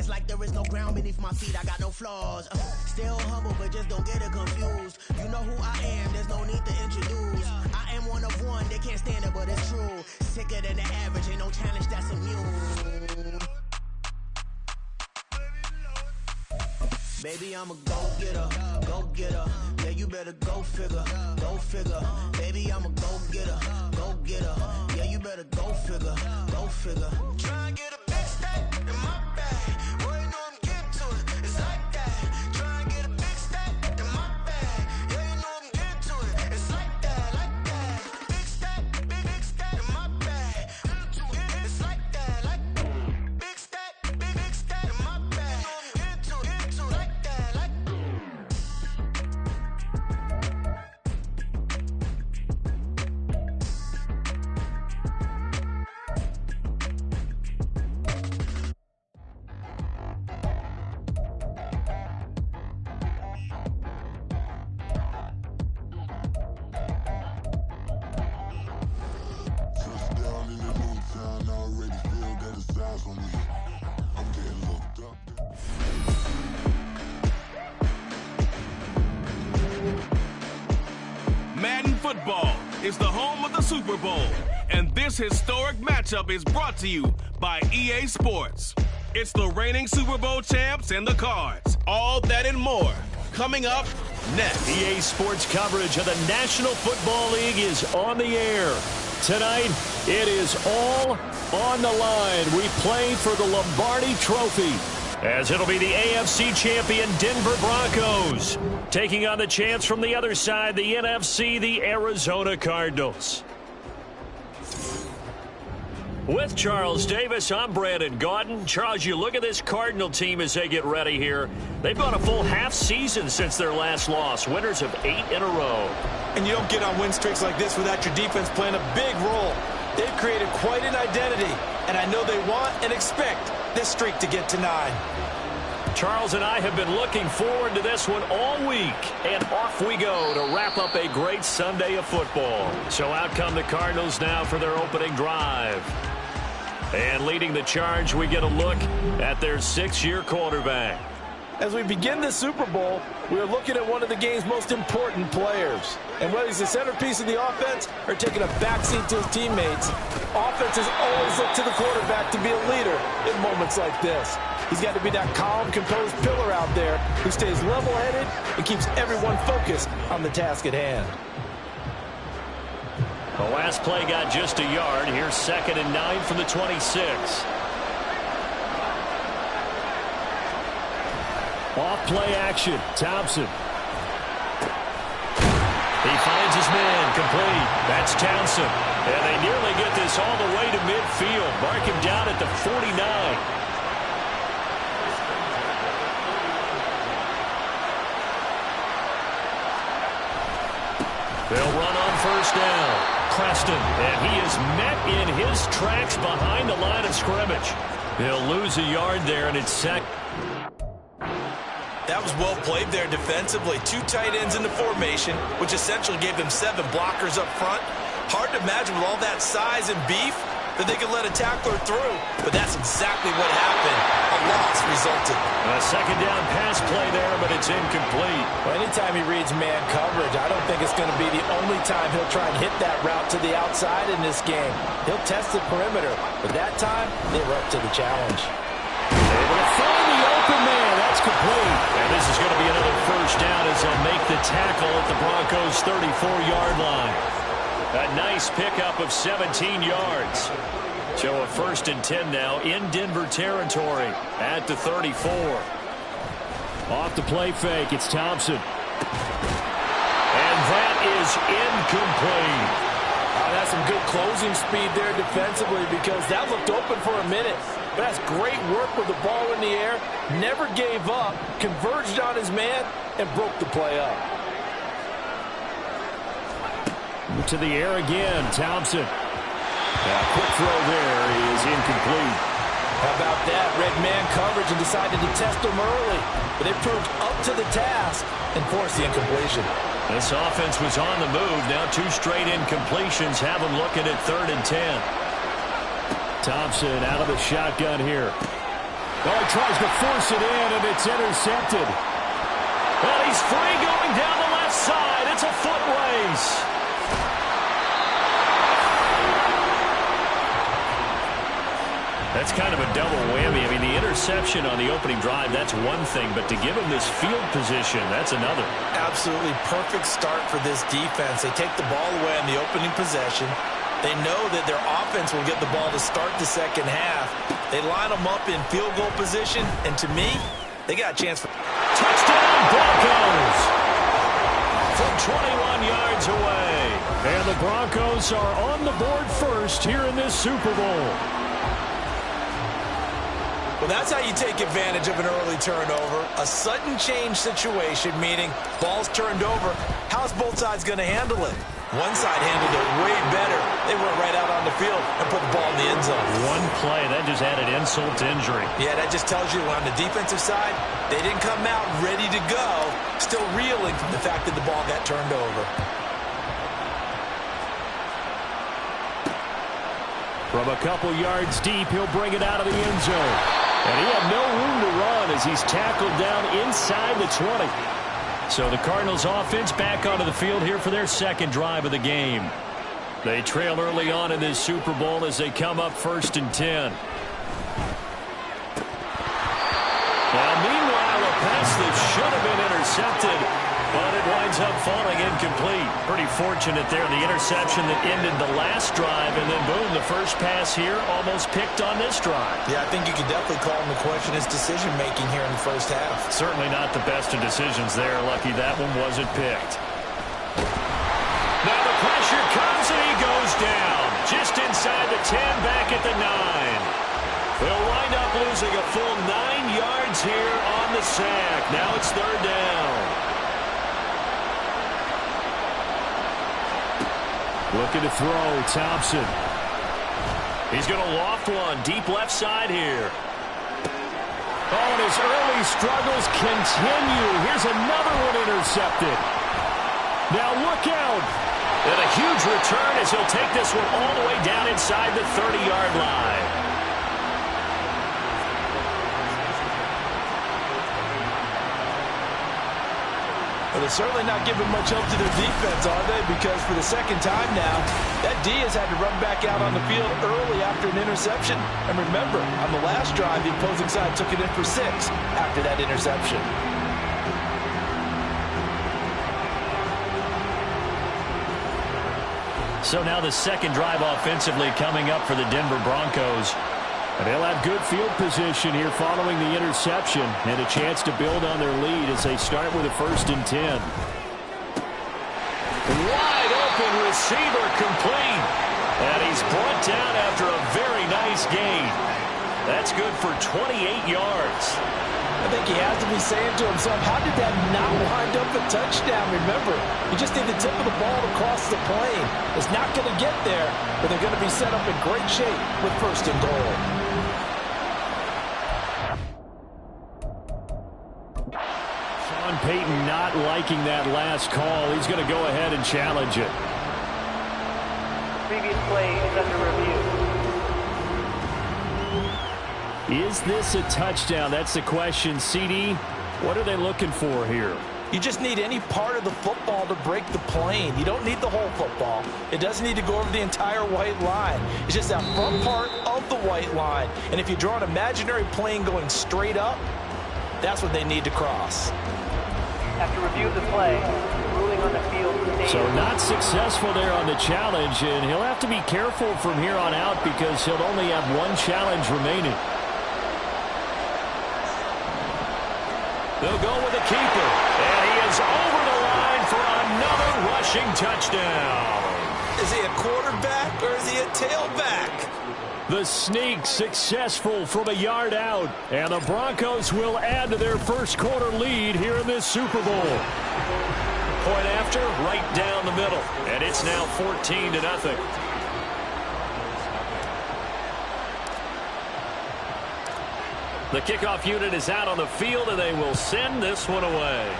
It's like there is no ground beneath my feet, I got no flaws. Still humble, but just don't get it confused. You know who I am, there's no need to introduce. I am one of one, they can't stand it, but it's true. Sicker than the average, ain't no challenge that's immune. Baby, I'm a go-getter, go-getter. Yeah, you better go figure, go figure. Baby, I'm a go-getter, go-getter. Yeah, you better go figure, go figure. Try and get a big stack in my bag. Boy, you know I'm getting to it, it's like that. Try and get a big stack in my bag. Yeah, you know I'm getting to it, it's like that, like that. Big stack, big stack in my bag. It's like that, like that. Big stack in my bag. You know I'm getting to it, like that, like that. Touchdown in the new town, I already feel got a size on me. I'm getting looked up. Madden Football is the home of the Super Bowl, and this historic matchup is brought to you by EA Sports. It's the reigning Super Bowl champs and the Cards. All that and more coming up next. EA Sports coverage of the National Football League is on the air. Tonight, it is all on the line. We play for the Lombardi Trophy, as it'll be the AFC champion Denver Broncos taking on the chance from the other side, the NFC, the Arizona Cardinals. With Charles Davis, I'm Brandon Gaudin. Charles, you look at this Cardinal team as they get ready here. They've gone a full half season since their last loss, winners of 8 in a row. And you don't get on win streaks like this without your defense playing a big role. They've created quite an identity, and I know they want and expect this streak to get to 9. Charles and I have been looking forward to this one all week, and off we go to wrap up a great Sunday of football. So out come the Cardinals now for their opening drive. And leading the charge, we get a look at their 6-year quarterback. As we begin the Super Bowl, we are looking at one of the game's most important players. And whether he's the centerpiece of the offense or taking a backseat to his teammates, offenses always look to the quarterback to be a leader in moments like this. He's got to be that calm, composed pillar out there who stays level-headed and keeps everyone focused on the task at hand. The last play got just a yard. Here's 2nd and 9 from the 26. Off play action. Thompson. He finds his man. Complete. That's Townsend. And they nearly get this all the way to midfield. Mark him down at the 49. They'll run on first down. Preston, and he is met in his tracks behind the line of scrimmage. He'll lose a yard there, and it's second. That was well played there defensively. 2 tight ends in the formation, which essentially gave them 7 blockers up front. Hard to imagine with all that size and beef that they could let a tackler through, but that's exactly what happened. A loss resulted. A second down pass play there, but it's incomplete. Well, anytime he reads man coverage, I don't think it's going to be the only time he'll try and hit that route to the outside in this game. He'll test the perimeter, but that time, they were up to the challenge. Able to find the open man. That's complete. And this is going to be another first down as they'll make the tackle at the Broncos' 34-yard line. A nice pickup of 17 yards. So a 1st and 10 now in Denver territory at the 34. Off the play fake, it's Thompson. And that is incomplete. That's some good closing speed there defensively because that looked open for a minute. But that's great work with the ball in the air. Never gave up, converged on his man, and broke the play up. To the air again, Thompson. Quick throw there is incomplete. How about that? Red man coverage and decided to test him early. But they proved up to the task and forced the incompletion. This offense was on the move. Now 2 straight incompletions have them looking at 3rd and 10. Thompson out of the shotgun here. Oh, he tries to force it in, and it's intercepted. Well, he's free going down the left side. It's a foot race. That's kind of a double whammy. I mean, the interception on the opening drive, that's one thing, but to give him this field position, that's another. Absolutely perfect start for this defense. They take the ball away on the opening possession. They know that their offense will get the ball to start the second half. They line them up in field goal position, and to me, they got a chance for touchdown Broncos from 21 yards away. And the Broncos are on the board first here in this Super Bowl. Well, that's how you take advantage of an early turnover. A sudden change situation, meaning ball's turned over. How's both sides going to handle it? One side handled it way better. They went right out on the field and put the ball in the end zone. One play, that just added insult to injury. Yeah, that just tells you on the defensive side, they didn't come out ready to go, still reeling from the fact that the ball got turned over. From a couple yards deep, he'll bring it out of the end zone. And he had no room to run as he's tackled down inside the 20. So the Cardinals offense back onto the field here for their second drive of the game. They trail early on in this Super Bowl as they come up 1st and 10. Now, meanwhile, a pass that should have been intercepted, but it winds up falling incomplete. Pretty fortunate there, the interception that ended the last drive, and then boom, the first pass here almost picked on this drive. Yeah, I think you could definitely call him to question his decision-making here in the first half. Certainly not the best of decisions there. Lucky that one wasn't picked. Now the pressure comes, and he goes down. Just inside the 10, back at the 9. They'll wind up losing a full 9 yards here on the sack. Now it's 3rd down. Looking to throw, Thompson. He's going to loft one, deep left side here. Oh, and his early struggles continue. Here's another one intercepted. Now look out. And a huge return as he'll take this one all the way down inside the 30-yard line. But they're certainly not giving much help to their defense, are they? Because for the second time now, that D has had to run back out on the field early after an interception. And remember, on the last drive, the opposing side took it in for 6 after that interception. So now the second drive offensively coming up for the Denver Broncos. And they'll have good field position here following the interception and a chance to build on their lead as they start with a 1st and 10. Wide open receiver complete. And he's brought down after a very nice gain. That's good for 28 yards. I think he has to be saying to himself, how did that not wind up a touchdown? Remember, you just need the tip of the ball to cross the plane. It's not going to get there, but they're going to be set up in great shape with 1st and goal. Sean Payton not liking that last call. He's going to go ahead and challenge it. Previous play is under review. Is this a touchdown? That's the question. CD, what are they looking for here? You just need any part of the football to break the plane. You don't need the whole football. It doesn't need to go over the entire white line. It's just that front part of the white line. And if you draw an imaginary plane going straight up, that's what they need to cross. After review of the play, ruling on the field. So not successful there on the challenge, and he'll have to be careful from here on out because he'll only have one challenge remaining. They'll go with the keeper, and he is over the line for another rushing touchdown. Is he a quarterback or is he a tailback? The sneak successful from a yard out, and the Broncos will add to their first quarter lead here in this Super Bowl. Point after, right down the middle, and it's now 14-0. The kickoff unit is out on the field, and they will send this one away.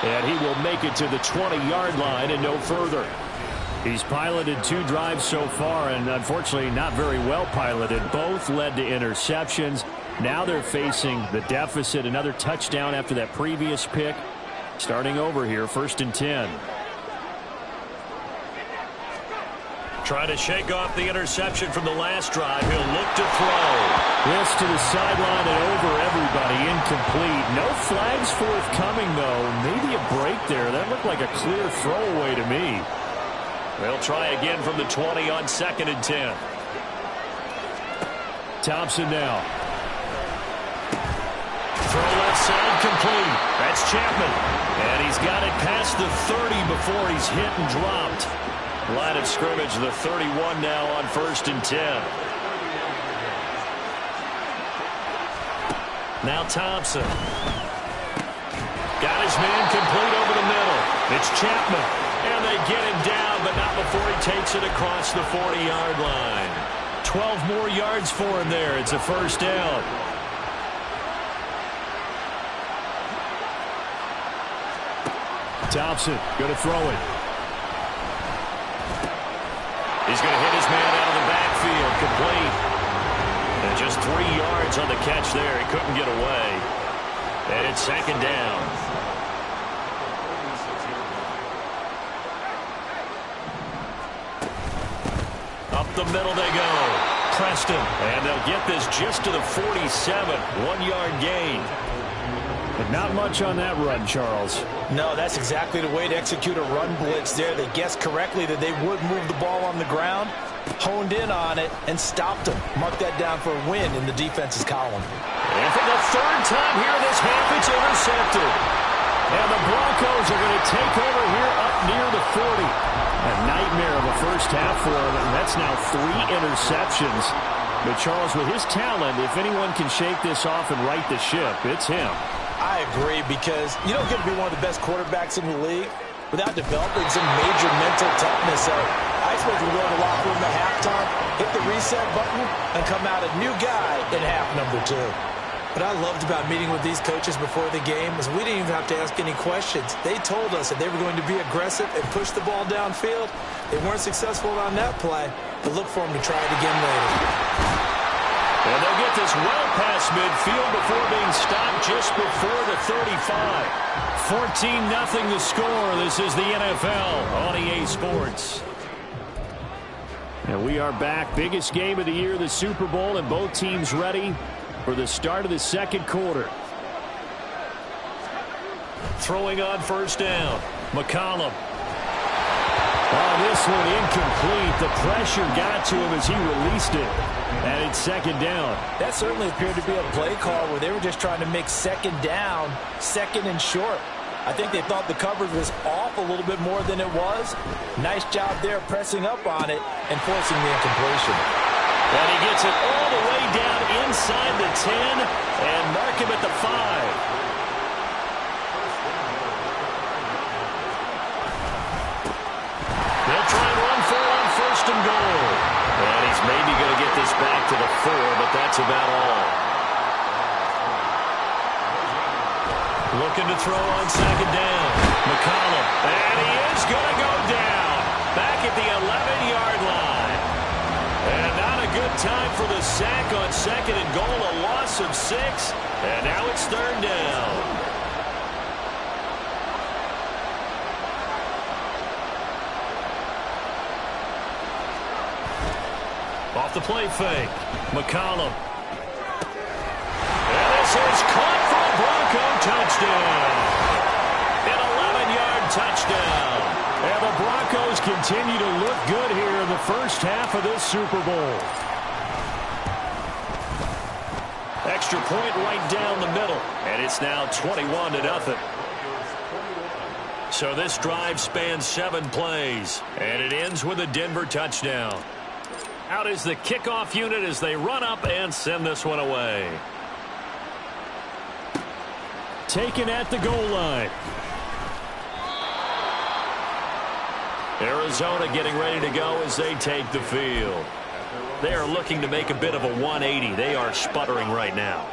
And he will make it to the 20-yard line and no further. He's piloted 2 drives so far, and unfortunately not very well piloted. Both led to interceptions. Now they're facing the deficit. Another touchdown after that previous pick. Starting over here, 1st and 10. Trying to shake off the interception from the last drive. He'll look to throw. This to the sideline and over everybody. Incomplete. No flags forthcoming, though. Maybe a break there. That looked like a clear throwaway to me. They'll try again from the 20 on 2nd and 10. Thompson now. Throw left side complete. That's Chapman. And he's got it past the 30 before he's hit and dropped. Line of scrimmage, the 31 now on 1st and 10. Now Thompson. Got his man complete over the middle. It's Chapman. And they get him down, but not before he takes it across the 40-yard line. 12 more yards for him there. It's a 1st down. Thompson going to throw it. He's going to hit his man out of the backfield. Complete. And just 3 yards on the catch there. He couldn't get away. And it's 2nd down. Up the middle they go. Preston. And they'll get this just to the 47. 1-yard gain. But not much on that run, Charles. No, that's exactly the way to execute a run blitz there. They guessed correctly that they would move the ball on the ground, honed in on it, and stopped them. Mark that down for a win in the defense's column. And for the 3rd time here in this half, it's intercepted. And the Broncos are going to take over here up near the 40. A nightmare of a first half for them, and that's now 3 interceptions. But Charles, with his talent, if anyone can shake this off and right the ship, it's him. I agree, because you don't get to be one of the best quarterbacks in the league without developing some major mental toughness. So I expect him to go to the locker room at halftime, hit the reset button, and come out a new guy in half number 2. What I loved about meeting with these coaches before the game is we didn't even have to ask any questions. They told us that they were going to be aggressive and push the ball downfield. They weren't successful on that play, but look for them to try it again later. And they'll get this well past midfield before being stopped just before the 35. 14-0 the score. This is the NFL on EA Sports. And we are back. Biggest game of the year, the Super Bowl, and both teams ready for the start of the 2nd quarter. Throwing on 1st down. McCollum. Oh, this one incomplete. The pressure got to him as he released it. And it's 2nd down. That certainly appeared to be a play call where they were just trying to make 2nd down, 2nd and short. I think they thought the coverage was off a little bit more than it was. Nice job there pressing up on it and forcing the incompletion. And he gets it all the way down inside the 10 and mark him at the 5. They'll try and run for it on 1st and goal. And he's maybe going to get this back to the 4, but that's about all. Looking to throw on 2nd down. McCollum. And he is going to go down. Back at the 11-yard line. And not a good time for the sack on 2nd and goal. A loss of 6. And now it's 3rd down. Off the play fake. McCollum. And this is caught for a Bronco touchdown. An 11-yard touchdown. And the Broncos continue to look good here in the first half of this Super Bowl. Extra point right down the middle. And it's now 21-0. So this drive spans 7 plays. And it ends with a Denver touchdown. Out is the kickoff unit as they run up and send this one away. Taken at the goal line. Arizona getting ready to go as they take the field. They are looking to make a bit of a 180. They are sputtering right now.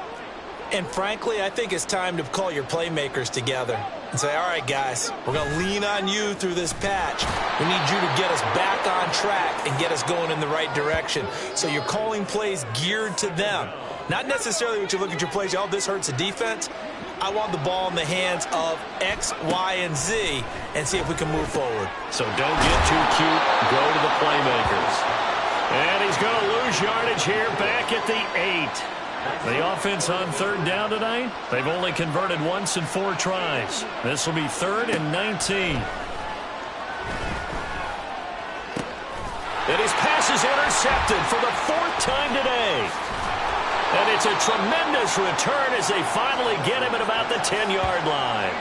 And frankly, I think it's time to call your playmakers together and say, all right, guys, we're going to lean on you through this patch. We need you to get us back on track and get us going in the right direction. So you're calling plays geared to them. Not necessarily what you look at your plays, oh, this hurts the defense. I want the ball in the hands of X, Y, and Z and see if we can move forward. So don't get too cute. Go to the playmakers. And he's going to lose yardage here back at the 8. The offense on third down tonight, they've only converted once in 4 tries. This will be 3rd and 19. And his pass is intercepted for the 4th time today. And it's a tremendous return as they finally get him at about the 10-yard line.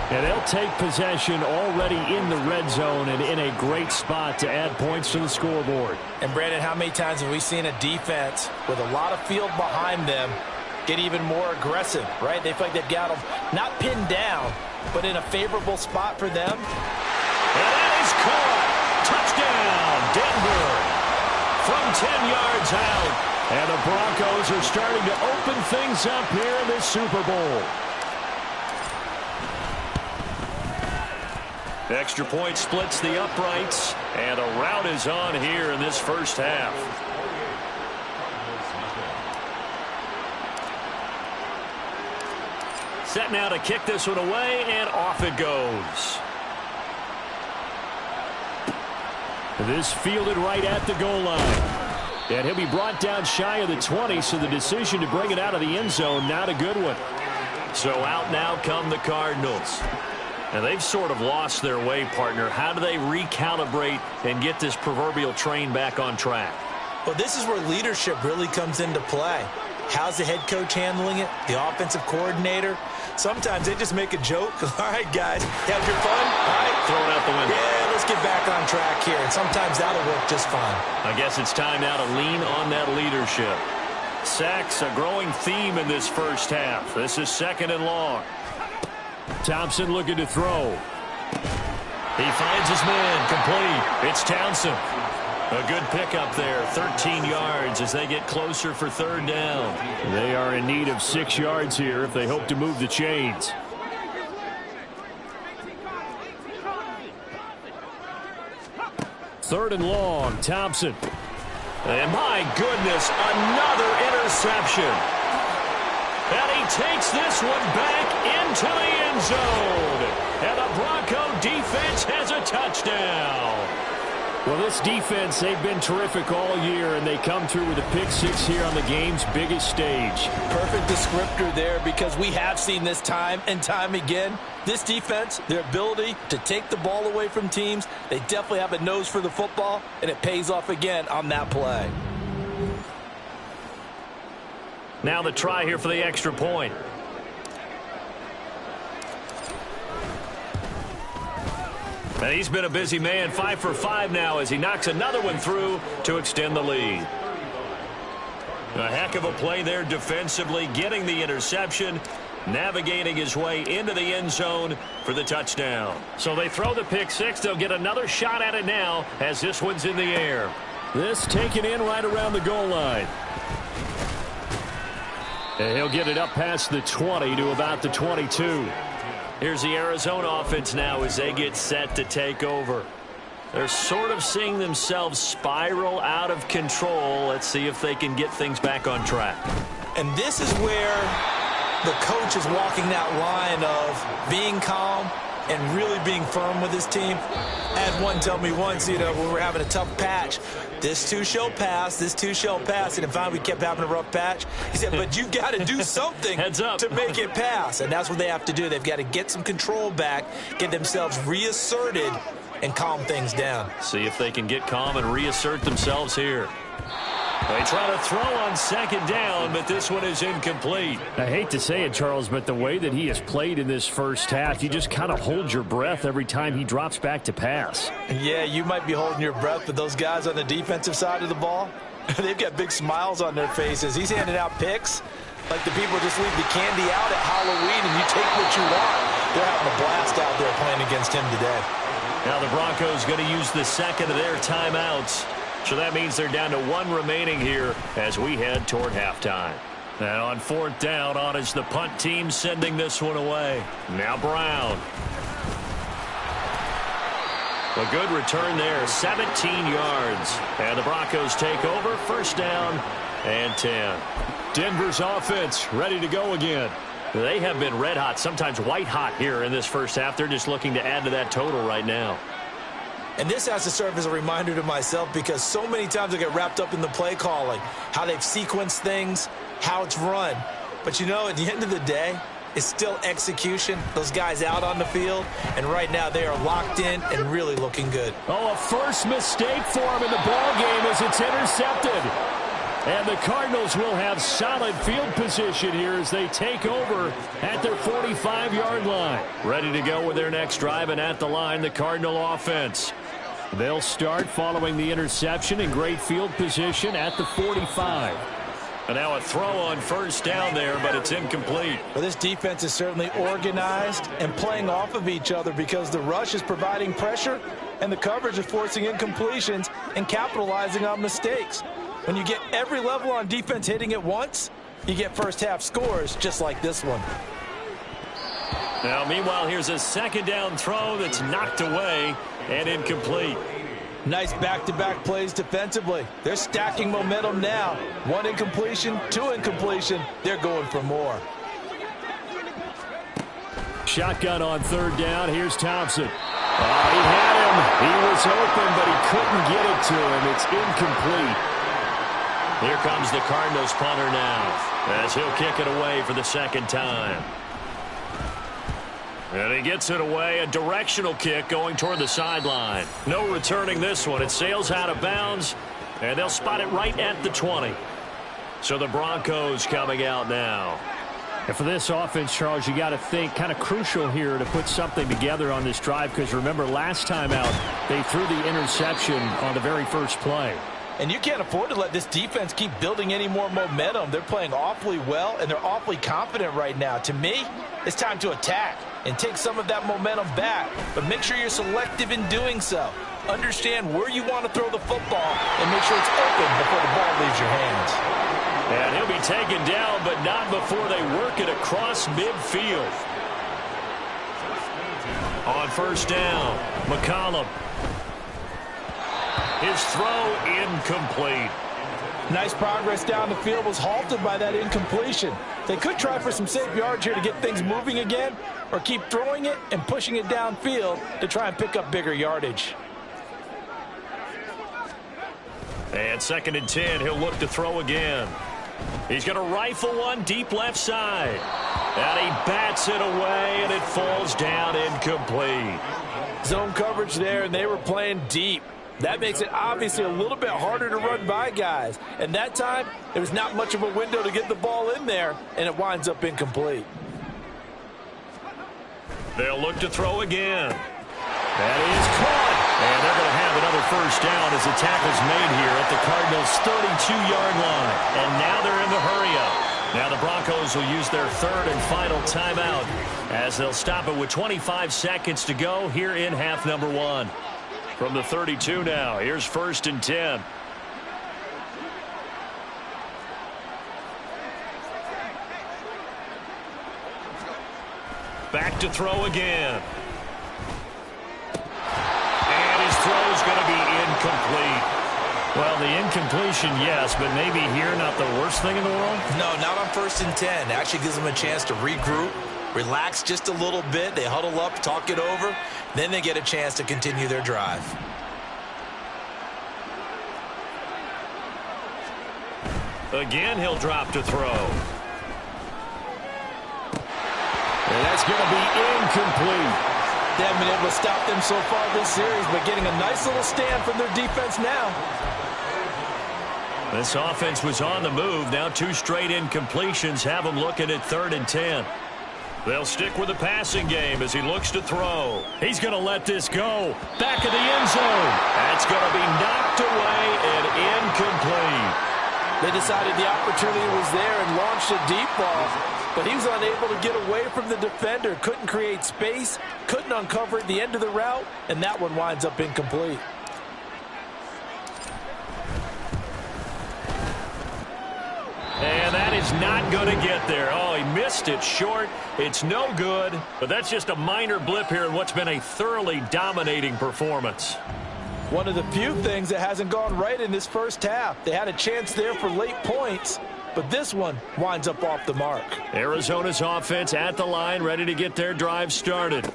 And they'll take possession already in the red zone and in a great spot to add points to the scoreboard. And, Brandon, how many times have we seen a defense with a lot of field behind them get even more aggressive, right? They feel like they've got them not pinned down, but in a favorable spot for them. And that is caught. Touchdown, Denver. From 10 yards out. And the Broncos are starting to open things up here in this Super Bowl. Extra point splits the uprights, and a rout is on here in this first half. Set now to kick this one away, and off it goes. This fielded right at the goal line. And he'll be brought down shy of the 20, so the decision to bring it out of the end zone, not a good one. So out now come the Cardinals. And they've sort of lost their way, partner. How do they recalibrate and get this proverbial train back on track? Well, this is where leadership really comes into play. How's the head coach handling it? The offensive coordinator? Sometimes they just make a joke. All right, guys, have your fun? All right. Throw it out the window. Yeah, let's get back on track here. And sometimes that'll work just fine. I guess it's time now to lean on that leadership. Sacks, a growing theme in this first half. This is 2nd and long. Thompson looking to throw. He finds his man, complete. It's Townsend. A good pickup there, 13 yards as they get closer for 3rd down. They are in need of 6 yards here if they hope to move the chains. Third and long, Thompson. And my goodness, another interception. And he takes this one back into the end zone. And the Bronco defense has a touchdown. Well, this defense, they've been terrific all year, and they come through with a pick 6 here on the game's biggest stage. Perfect descriptor there, because we have seen this time and time again. This defense, their ability to take the ball away from teams, they definitely have a nose for the football, and it pays off again on that play. Now the try here for the extra point. And he's been a busy man, 5 for 5 now as he knocks another one through to extend the lead. A heck of a play there defensively, getting the interception, navigating his way into the end zone for the touchdown. So they throw the pick 6. They'll get another shot at it now as this one's in the air. This taken in right around the goal line. And he'll get it up past the 20 to about the 22. Here's the Arizona offense now as they get set to take over. They're sort of seeing themselves spiral out of control. Let's see if they can get things back on track. And this is where the coach is walking that line of being calm and really being firm with his team. I had one tell me once, when we were having a tough patch, this too shall pass, this too shall pass. And finally we kept having a rough patch. He said, but you got to do something Heads up. to make it pass. And that's what they have to do. They've got to get some control back, get themselves reasserted, and calm things down. See if they can get calm and reassert themselves here. They try to throw on 2nd down, but this one is incomplete. I hate to say it, Charles, but the way that he has played in this first half, you just kind of hold your breath every time he drops back to pass. Yeah, you might be holding your breath, but those guys on the defensive side of the ball, they've got big smiles on their faces. He's handing out picks like the people just leave the candy out at Halloween and you take what you want. They're having a blast out there playing against him today. Now the Broncos going to use the 2nd of their timeouts. So that means they're down to 1 remaining here as we head toward halftime. And on 4th down, on is the punt team sending this one away. Now Brown. A good return there, 17 yards. And the Broncos take over, 1st down and 10. Denver's offense ready to go again. They have been red hot, sometimes white hot here in this first half. They're just looking to add to that total right now. And this has to serve as a reminder to myself because so many times I get wrapped up in the play calling, how they've sequenced things, how it's run. But, you know, at the end of the day, it's still execution. Those guys out on the field, and right now they are locked in and really looking good. Oh, a first mistake for him in the ball game as it's intercepted. And the Cardinals will have solid field position here as they take over at their 45-yard line. Ready to go with their next drive, and at the line, the Cardinal offense. They'll start following the interception in great field position at the 45. And now a throw on 1st down there, but it's incomplete. Well, this defense is certainly organized and playing off of each other because the rush is providing pressure and the coverage is forcing incompletions and capitalizing on mistakes. When you get every level on defense hitting at once, you get first-half scores just like this one. Now, meanwhile, here's a 2nd down throw that's knocked away and incomplete. Nice back-to-back plays defensively. They're stacking momentum now. 1 incompletion, 2 incompletion. They're going for more. Shotgun on 3rd down. Here's Thompson. He had him. He was open, but he couldn't get it to him. It's incomplete. Here comes the Cardinals punter now as he'll kick it away for the 2nd time. And he gets it away, a directional kick going toward the sideline. No returning this one. It sails out of bounds, and they'll spot it right at the 20. So the Broncos coming out now. And for this offense, Charles, you got to think kind of crucial here to put something together on this drive because remember last time out they threw the interception on the very first play. And you can't afford to let this defense keep building any more momentum. They're playing awfully well, and they're awfully confident right now. To me, it's time to attack and take some of that momentum back. But make sure you're selective in doing so. Understand where you want to throw the football and make sure it's open before the ball leaves your hands. And he'll be taken down, but not before they work it across midfield. On 1st down, McCollum. His throw incomplete. Nice progress down the field was halted by that incompletion. They could try for some safe yards here to get things moving again or keep throwing it and pushing it downfield to try and pick up bigger yardage. And 2nd and 10, he'll look to throw again. He's going to rifle one deep left side. And he bats it away, and it falls down incomplete. Zone coverage there, and they were playing deep. That makes it obviously a little bit harder to run by guys. And that time, there was not much of a window to get the ball in there, and it winds up incomplete. They'll look to throw again. That is caught. And they're going to have another 1st down as the tackle's made here at the Cardinals' 32-yard line. And now they're in the hurry-up. Now the Broncos will use their 3rd and final timeout as they'll stop it with 25 seconds to go here in half number 1. From the 32 now, here's 1st and 10. Back to throw again. And his throw's going to be incomplete. Well, the incompletion, yes, but maybe here not the worst thing in the world? No, not on 1st and 10. It actually gives them a chance to regroup, relax just a little bit. They huddle up, talk it over. Then they get a chance to continue their drive. Again, he'll drop to throw. And that's going to be incomplete. They haven't been able to stop them so far this series, but getting a nice little stand from their defense now. This offense was on the move. Now 2 straight incompletions have them looking at 3rd and 10. They'll stick with the passing game as he looks to throw. He's going to let this go. Back of the end zone. That's going to be knocked away and incomplete. They decided the opportunity was there and launched a deep ball, but he was unable to get away from the defender. Couldn't create space, couldn't uncover at the end of the route, and that one winds up incomplete. And that is not going to get there. Oh, he missed it short. It's no good, but that's just a minor blip here in what's been a thoroughly dominating performance. One of the few things that hasn't gone right in this first half. They had a chance there for late points, but this one winds up off the mark. Arizona's offense at the line, ready to get their drive started.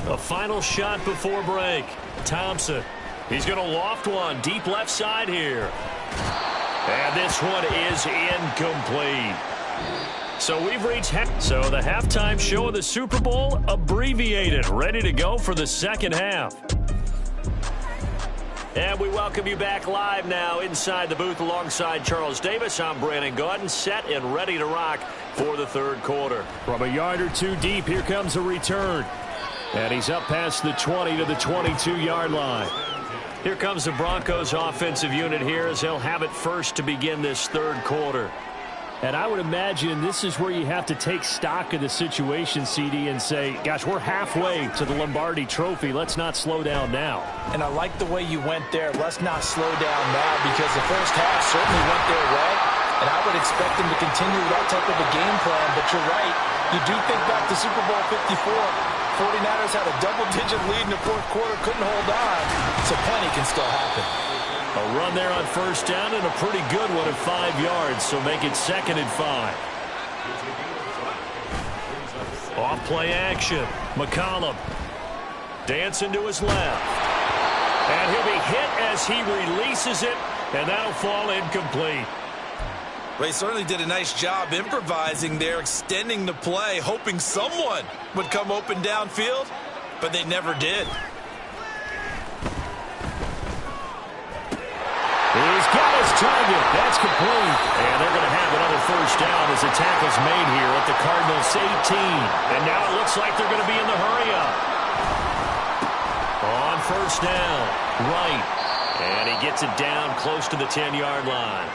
A final shot before break. Thompson. He's going to loft one deep left side here. And this one is incomplete. So we've reached so the halftime show of the Super Bowl abbreviated, ready to go for the second half. And we welcome you back live now inside the booth alongside Charles Davis. I'm Brandon Gaudin, set and ready to rock for the third quarter. From a yard or two deep, here comes a return. And he's up past the 20 to the 22-yard line. Here comes the Broncos offensive unit here as they'll have it first to begin this third quarter. And I would imagine this is where you have to take stock of the situation, CD, and say, gosh, we're halfway to the Lombardi Trophy. Let's not slow down now. And I like the way you went there. Let's not slow down now, because the first half certainly went their way. And I would expect them to continue that type of a game plan. But you're right. You do think back to Super Bowl 54. 49ers had a double-digit lead in the fourth quarter, couldn't hold on. So plenty can still happen. A run there on first down and a pretty good one at 5 yards, so make it 2nd and 5. Off play action. McCollum dancing to his left. And he'll be hit as he releases it, and that'll fall incomplete. Well, he certainly did a nice job improvising there, extending the play, hoping someone would come open downfield, but they never did. He's got his target. That's complete. And they're going to have another first down as the tackle's made here at the Cardinals' 18. And now it looks like they're going to be in the hurry-up. On first down, right. And he gets it down close to the 10-yard line.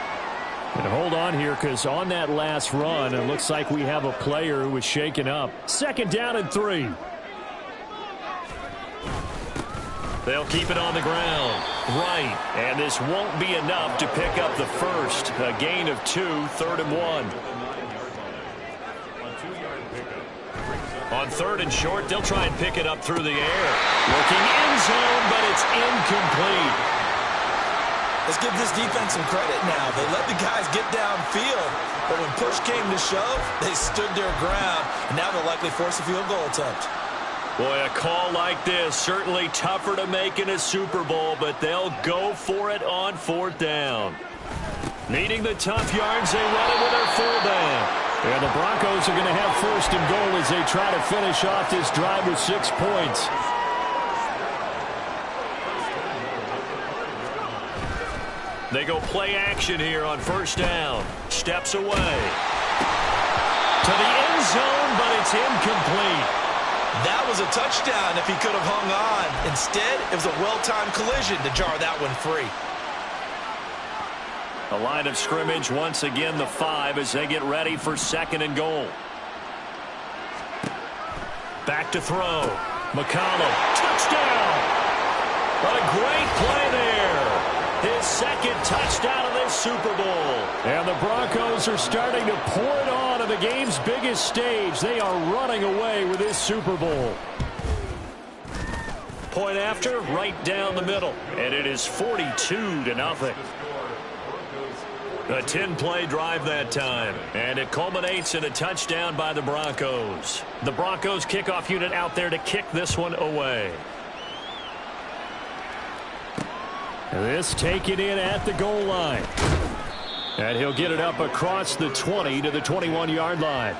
And hold on here, because on that last run, it looks like we have a player who was shaken up. 2nd down and 3. They'll keep it on the ground. Right. And this won't be enough to pick up the first. A gain of 2, 3rd and 1. On 3rd and short, they'll try and pick it up through the air. Looking end zone, but it's incomplete. Let's give this defense some credit now. They let the guys get downfield, but when push came to shove, they stood their ground, and now they'll likely force a field goal attempt. Boy, a call like this, certainly tougher to make in a Super Bowl, but they'll go for it on 4th down. Needing the tough yards, they run it with their fullback. And the Broncos are going to have 1st and goal as they try to finish off this drive with 6 points. They go play action here on first down. Steps away. To the end zone, but it's incomplete. That was a touchdown if he could have hung on. Instead, it was a well-timed collision to jar that one free. A line of scrimmage once again, the 5 as they get ready for 2nd and goal. Back to throw. McCollum. Touchdown. What a great play there. His 2nd touchdown of this Super Bowl. And the Broncos are starting to pour it on the game's biggest stage. They are running away with this Super Bowl. Point after, right down the middle. And it is 42-0. A 10-play drive that time. And it culminates in a touchdown by the Broncos. The Broncos kickoff unit out there to kick this one away. This taken in at the goal line. And he'll get it up across the 20 to the 21-yard line.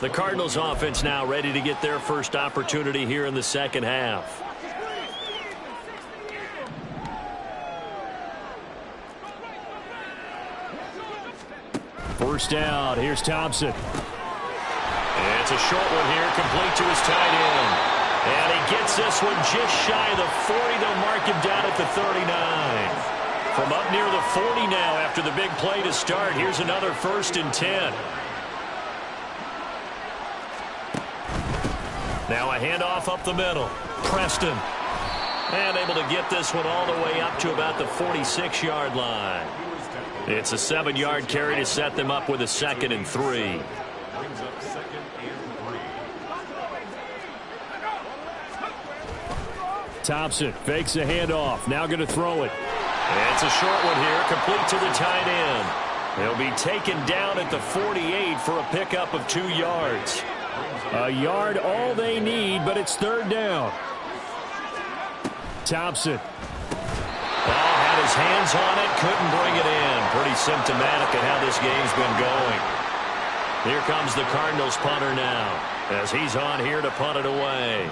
The Cardinals offense now ready to get their first opportunity here in the second half. First down. Here's Thompson. It's a short one here, complete to his tight end. And he gets this one just shy of the 40. They'll mark him down at the 39. From up near the 40 now after the big play to start. Here's another 1st and 10. Now a handoff up the middle. Preston. And able to get this one all the way up to about the 46-yard line. It's a 7-yard carry to set them up with a 2nd and 3. Thompson fakes a handoff. Now going to throw it. It's a short one here, complete to the tight end. They'll be taken down at the 48 for a pickup of 2 yards. A yard all they need, but it's 3rd down. Thompson. Ball had his hands on it, couldn't bring it in. Pretty symptomatic of how this game's been going. Here comes the Cardinals punter now, as he's on here to punt it away.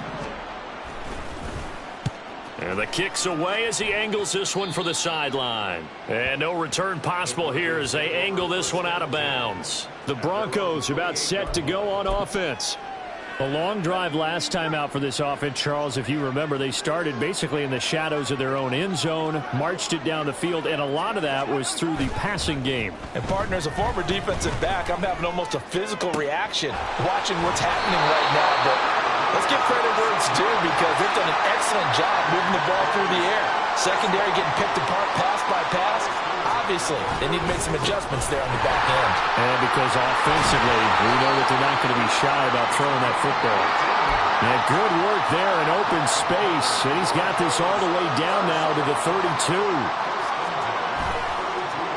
And the kick's away as he angles this one for the sideline. And no return possible here as they angle this one out of bounds. The Broncos are about set to go on offense. A long drive last time out for this offense, Charles. If you remember, they started basically in the shadows of their own end zone, marched it down the field, and a lot of that was through the passing game. And, partner, as a former defensive back, I'm having almost a physical reaction watching what's happening right now. But let's give credit where it's due because they've done an excellent job moving the ball through the air. Secondary getting picked apart pass by pass. Obviously, they need to make some adjustments there on the back end. And because offensively, we know that they're not going to be shy about throwing that football. And good work there in open space. And he's got this all the way down now to the 32.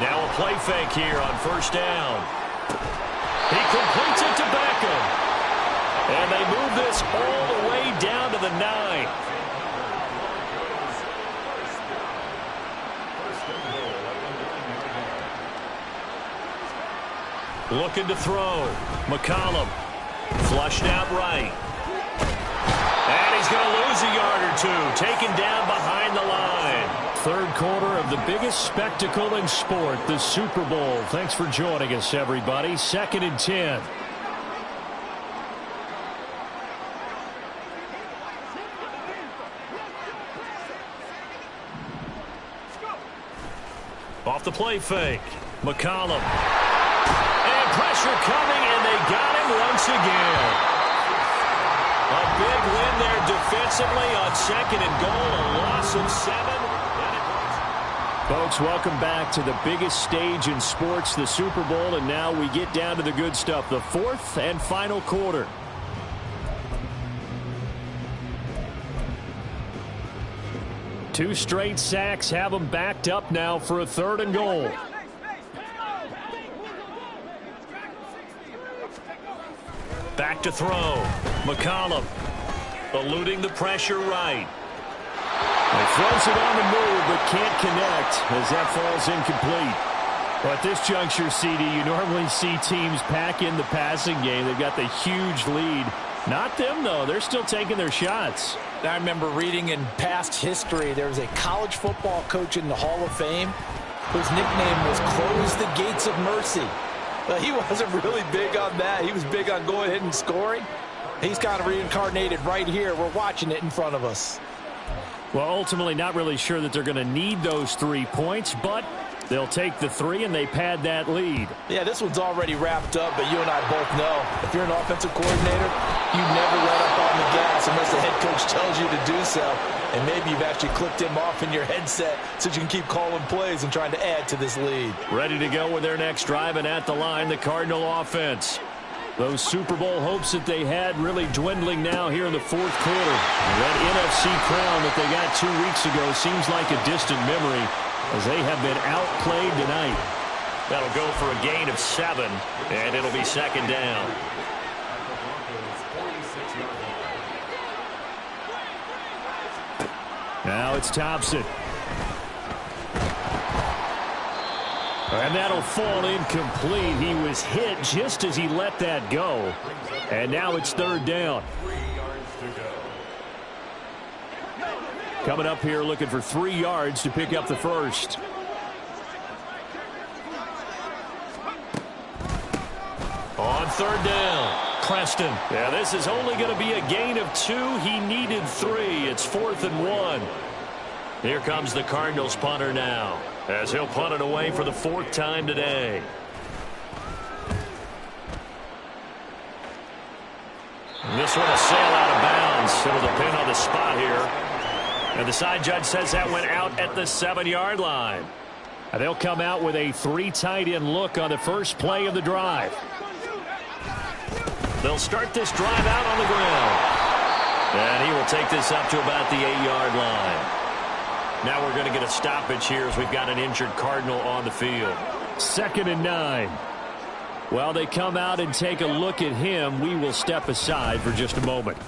Now a play fake here on 1st down. He completes it to Beckham. And they move this all the way down to the 9. Looking to throw. McCollum. Flushed out right. And he's going to lose a yard or 2. Taken down behind the line. 3rd quarter of the biggest spectacle in sport, the Super Bowl. Thanks for joining us, everybody. 2nd and 10. Off the play fake. McCollum. And pressure coming, and they got him once again. A big win there defensively on 2nd and goal. A loss of 7. Folks, welcome back to the biggest stage in sports, the Super Bowl, and now we get down to the good stuff, the 4th and final quarter. Two straight sacks have them backed up now for a 3rd and goal. Back to throw. McCollum eluding the pressure right. He throws it on the move but can't connect as that falls incomplete. But at this juncture, CD, you normally see teams pack in the passing game. They've got the huge lead. Not them, though. They're still taking their shots. I remember reading in past history there was a college football coach in the Hall of Fame whose nickname was Close the Gates of Mercy. But he wasn't really big on that. He was big on going ahead and scoring. He's kind of reincarnated right here. We're watching it in front of us. Well, ultimately not really sure that they're going to need those 3 points, but they'll take the 3 and they pad that lead. Yeah, this one's already wrapped up, but you and I both know if you're an offensive coordinator, you never let up on the gas unless the head coach tells you to do so. And maybe you've actually clicked him off in your headset so you can keep calling plays and trying to add to this lead. Ready to go with their next drive, and at the line, the Cardinal offense. Those Super Bowl hopes that they had really dwindling now here in the 4th quarter. And that NFC crown that they got 2 weeks ago seems like a distant memory as they have been outplayed tonight. That'll go for a gain of 7, and it'll be 2nd down. Now it's Thompson. And that'll fall incomplete. He was hit just as he let that go. And now it's 3rd down. Coming up here looking for 3 yards to pick up the first. On 3rd down. Preston. Yeah, this is only going to be a gain of 2. He needed 3. It's 4th and 1. Here comes the Cardinals punter now, as he'll punt it away for the 4th time today. And this one will sail out of bounds. It'll depend on the spot here. And the side judge says that went out at the 7-yard line. And they'll come out with a 3 tight end look on the first play of the drive. They'll start this drive out on the ground. And he will take this up to about the 8-yard line. Now we're going to get a stoppage here as we've got an injured Cardinal on the field. 2nd and 9. While they come out and take a look at him, we will step aside for just a moment.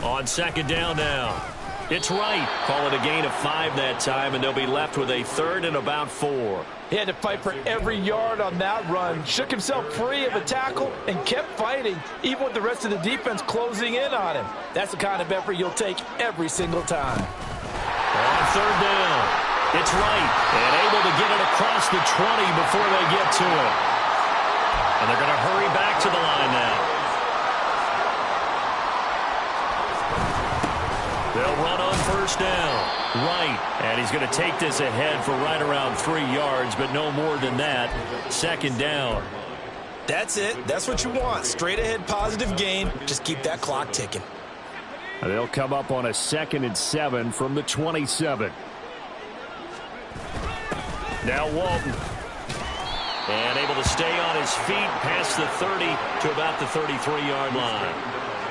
On 2nd down now. It's right. Call it a gain of 5 that time, and they'll be left with a 3rd and about 4. He had to fight for every yard on that run. Shook himself free of a tackle and kept fighting, even with the rest of the defense closing in on him. That's the kind of effort you'll take every single time. On 3rd down. It's right. And able to get it across the 20 before they get to it. And they're going to hurry back to the line now. They'll run on 1st down. Right. And he's going to take this ahead for right around 3 yards, but no more than that. 2nd down. That's it. That's what you want. Straight ahead positive gain. Just keep that clock ticking. And they'll come up on a 2nd and 7 from the 27. Now Walton. And able to stay on his feet past the 30 to about the 33-yard line.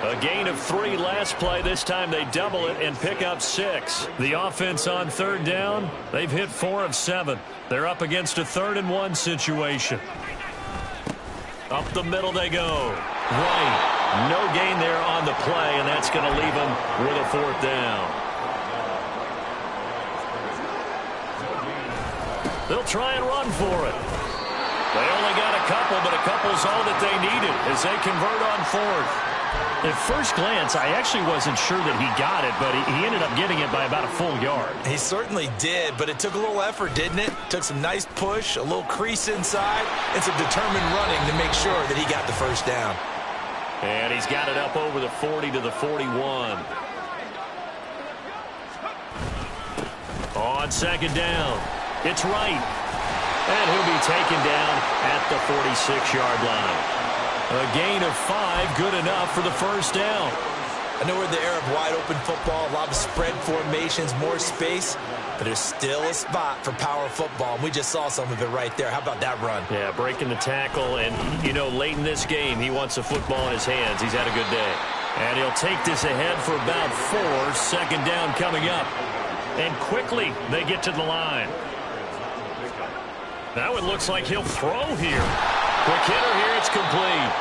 A gain of 3 last play. This time they double it and pick up 6. The offense on 3rd down, they've hit 4 of 7. They're up against a 3rd and 1 situation. Up the middle they go. Right. No gain there on the play, and that's going to leave them with a 4th down. They'll try and run for it. They only got a couple, but a couple's all that they needed as they convert on 4th. At first glance, I actually wasn't sure that he got it, but he ended up getting it by about a full yard. He certainly did, but it took a little effort, didn't it? Took some nice push, a little crease inside, and some determined running to make sure that he got the 1st down. And he's got it up over the 40 to the 41. On 2nd down, it's right. And he'll be taken down at the 46-yard line. A gain of 5, good enough for the 1st down. I know we're in the era of wide-open football, a lot of spread formations, more space, but there's still a spot for power football, and we just saw some of it right there. How about that run? Yeah, breaking the tackle, and, you know, late in this game, he wants the football in his hands. He's had a good day. And he'll take this ahead for about 4, 2nd down coming up. And quickly, they get to the line. Now it looks like he'll throw here. Quick hitter here, it's complete.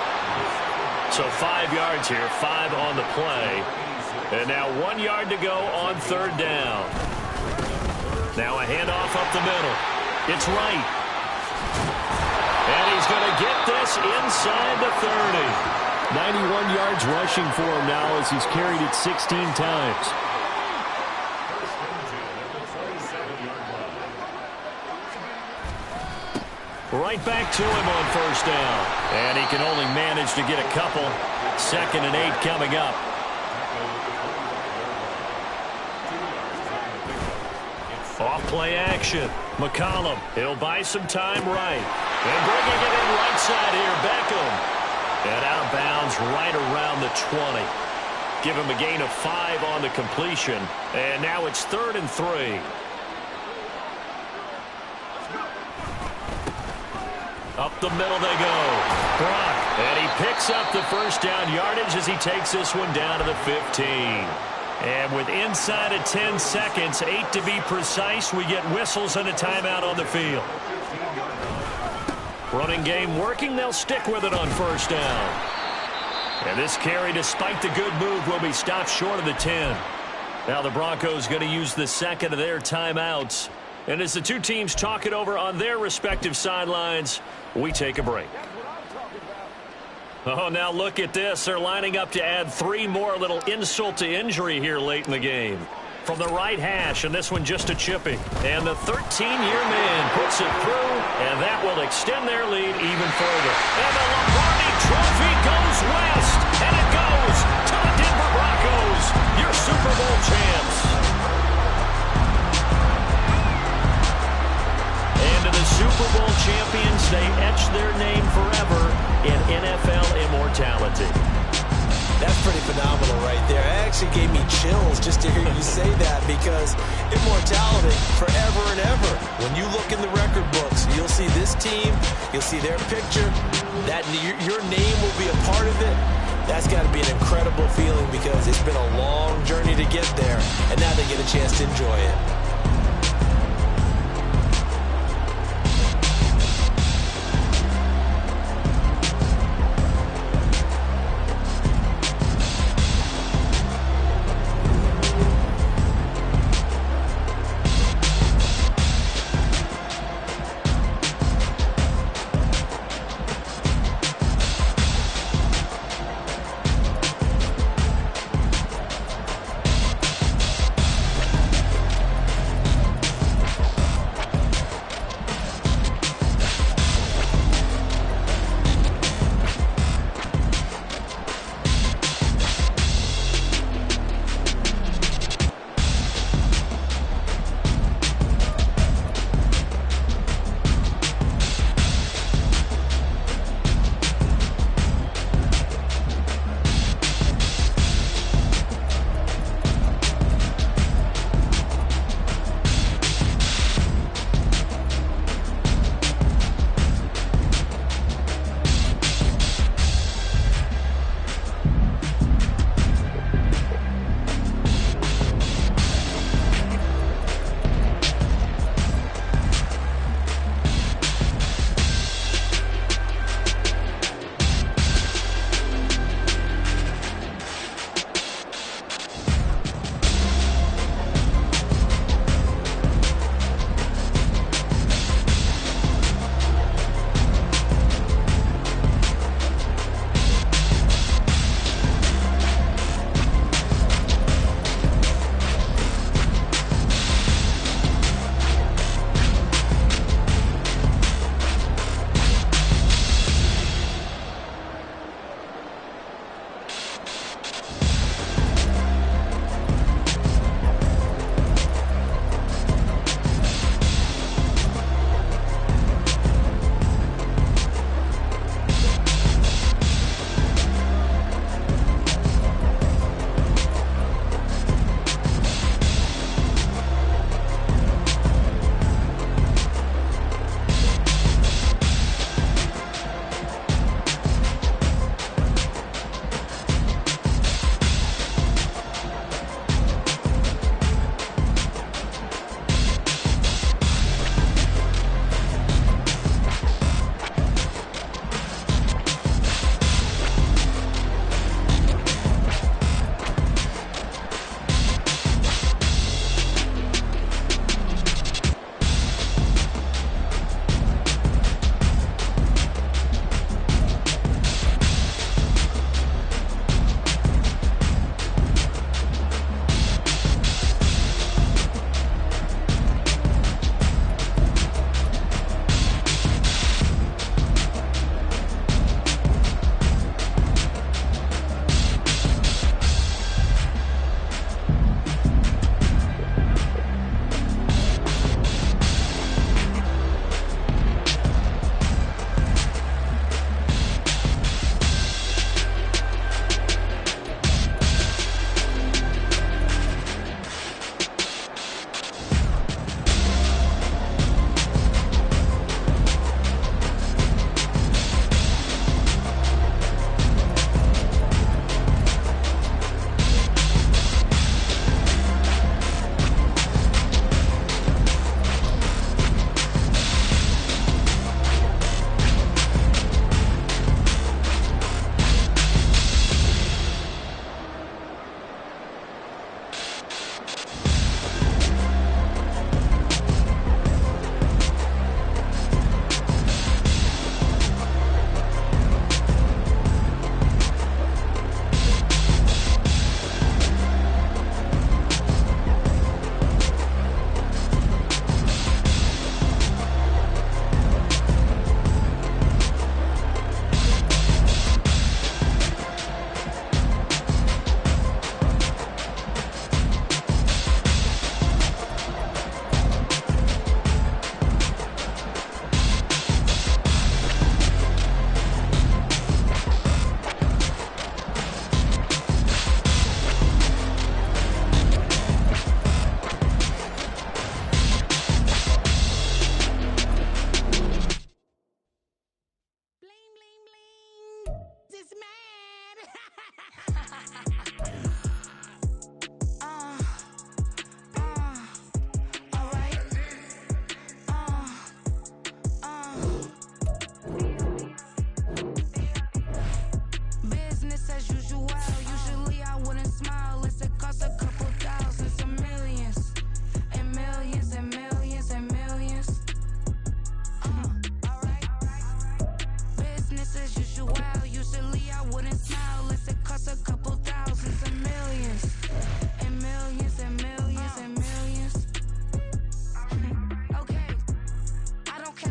So 5 yards here, 5 on the play. And now 1 yard to go on 3rd down. Now a handoff up the middle. It's right. And he's going to get this inside the 30. 91 yards rushing for him now as he's carried it 16 times. Right back to him on 1st down. And he can only manage to get a couple. 2nd and 8 coming up. Off play action. McCollum. He'll buy some time right. And bringing it in right side here, Beckham. And out of bounds right around the 20. Give him a gain of 5 on the completion. And now it's 3rd and 3. Up the middle they go. Brock. And he picks up the 1st down yardage as he takes this one down to the 15. And with inside of 10 seconds, 8 to be precise, we get whistles and a timeout on the field. Running game working. They'll stick with it on 1st down. And this carry, despite the good move, will be stopped short of the 10. Now the Broncos going to use the 2nd of their timeouts. And as the two teams talk it over on their respective sidelines, we take a break. Oh, now look at this. They're lining up to add 3 more, a little insult to injury here late in the game. From the right hash, and this one just a chipping. And the 13-year man puts it through, and that will extend their lead even further. And the Lombardi Trophy goes west, and it goes to the Denver Broncos, your Super Bowl champs. And to the Super Bowl champions, they etch their name forever in NFL immortality. That's pretty phenomenal right there. It actually gave me chills just to hear you say that, because immortality forever and ever. When you look in the record books, you'll see this team, you'll see their picture, that your name will be a part of it. That's got to be an incredible feeling, because it's been a long journey to get there, and now they get a chance to enjoy it.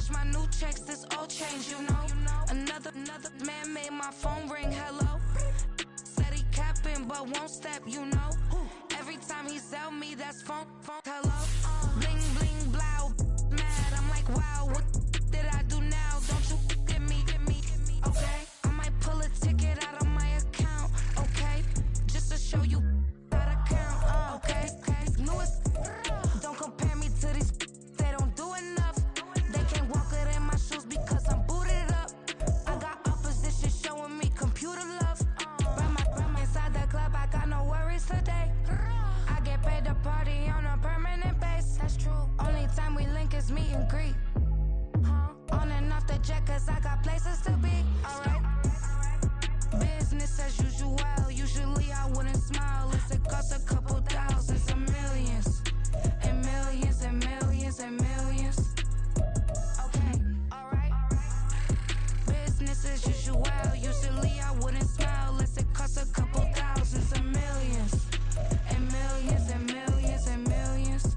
cash my new checks, this all change, you know. Another man made my phone ring, hello. Said he capping, but won't step, you know. Every time he sell me, that's phone, hello. Bling, bling, blow, mad, I'm like, wow, what did I do now? Don't you get me, okay? I might pull a ticket out of my account, okay? Just to show you how to count, okay? Newest, don't compare me to these, they don't do enough. They can't walk it in my shoes because I'm booted up. I got opposition showing me computer love. Ram inside the club, I got no worries today. I get paid to party on a permanent base. That's true. Only time we link is meet and greet. On and off the jet, cause I got places to be. Alright. Business as usual. Usually I wouldn't smile. It costs a couple thousands of millions. And millions and millions and millions. Okay, alright. Business as usual. Usually I wouldn't smile. It costs a couple thousands of millions. And millions and millions and millions.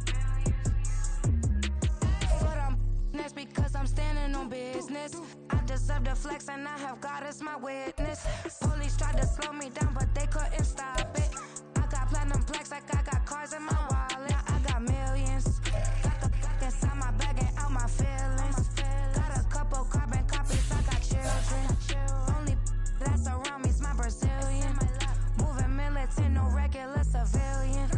But that's because I'm standing on business. I deserve the flex and I have God as my witness. Police tried to slow me down, but they couldn't stop it. I got platinum plaques like I got cars in my wallet. I got millions. Got the fuck inside my bag and out my feelings. Got a couple carbon copies, I got children. Only that's around me's my Brazilian. Moving militant, no regular civilian.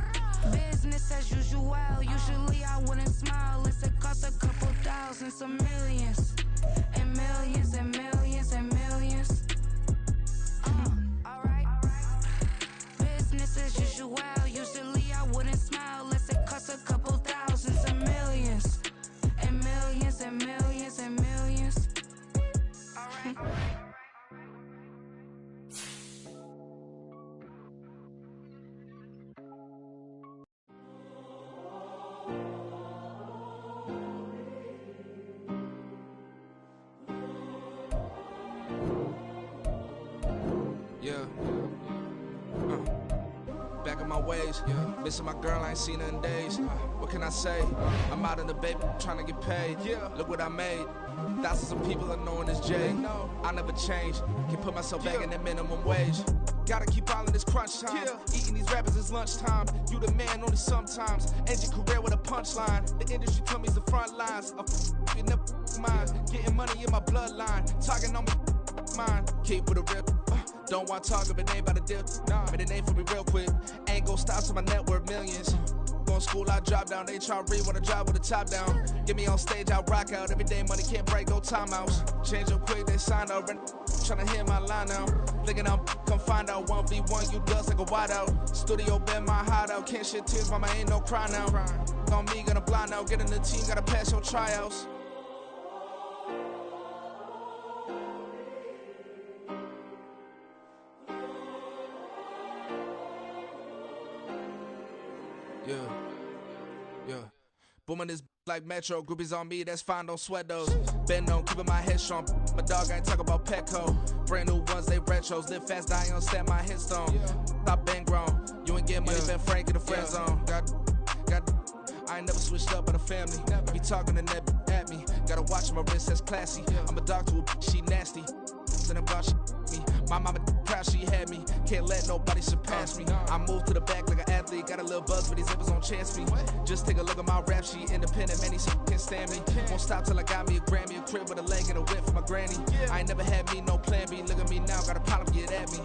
Business as usual. Usually I wouldn't smile. It costs a couple thousands of millions. And millions and millions and millions. Alright. Business as usual. Usually I wouldn't smile. It costs a couple thousands of millions. And millions and millions and millions. Alright. Yeah. Back in my ways, missing my girl, I ain't seen her in days. What can I say? I'm out in the baby, trying to get paid. Look what I made. Thousands of people are knowing this Jay. I never change. Can put myself back in that minimum wage. Gotta keep all in this crunch time. Eating these rappers is lunchtime. You the man only sometimes. End your career with a punchline. The industry told me it's the front lines. You never mind. Getting money in my bloodline. Talking on me, mine. Keep with a rip. Don't want to talk if it ain't about a dip. Made a name for me real quick. Ain't gon' stop till my net worth millions. Going school, I drop down. They try to read when I drive with the top down. Get me on stage, I rock out. Every day money can't break, go timeouts. Change up quick, they sign up. Tryna hear my line now. Thinking I'm come find out 1v1, you dust like a wide out. Studio been my hideout. Can't shed tears, mama ain't no cry now. On me, gonna blind out. Get in the team, gotta pass your tryouts. Yeah. Booming this like Metro. Groupies on me, that's fine, don't sweat those. Bend on, keeping my head strong. My dog ain't talk about Petco. Brand new ones, they retros. Live fast, die on set my headstone. Stop been grown. You ain't get money, been frank in the friend zone. Got. I ain't never switched up in a family. Be talking to that at me. Gotta watch my wrist, that's classy. I'm a dog to a she nasty. Then I'm gone, she me. My mama proud she had me. Can't let nobody surpass me. I moved to the back like an athlete. Got a little buzz, but these zippers on chance me. Just take a look at my rap sheet. Independent, man, these can't stand me. Won't stop till I got me a Grammy, a crib with a leg and a whip for my granny. I ain't never had me no plan B. Look at me now, got a problem, get at me.